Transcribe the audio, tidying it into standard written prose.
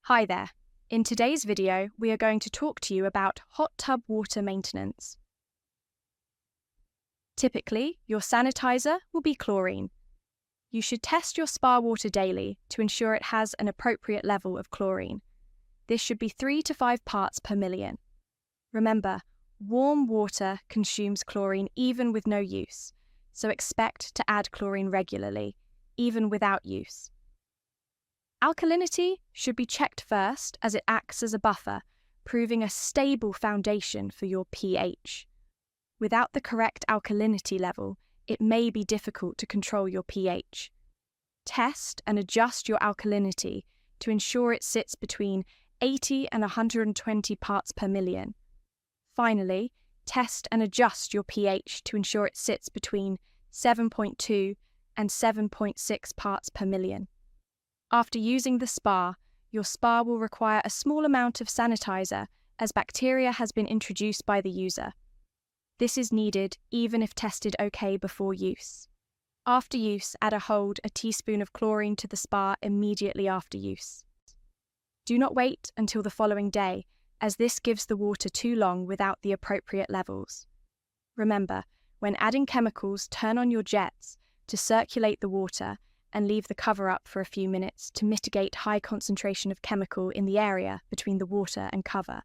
Hi there. In today's video, we are going to talk to you about hot tub water maintenance. Typically, your sanitizer will be chlorine. You should test your spa water daily to ensure it has an appropriate level of chlorine. This should be 3 to 5 parts per million. Remember, warm water consumes chlorine even with no use, so expect to add chlorine regularly, even without use. Alkalinity should be checked first as it acts as a buffer, proving a stable foundation for your pH. Without the correct alkalinity level, it may be difficult to control your pH. Test and adjust your alkalinity to ensure it sits between 80 and 120 parts per million. Finally, test and adjust your pH to ensure it sits between 7.2 and 7.6 parts per million. After using the spa, your spa will require a small amount of sanitizer as bacteria has been introduced by the user. This is needed even if tested okay before use. After use, add a teaspoon of chlorine to the spa immediately after use. Do not wait until the following day, as this gives the water too long without the appropriate levels. Remember, when adding chemicals, turn on your jets to circulate the water and leave the cover up for a few minutes to mitigate high concentration of chemical in the area between the water and cover.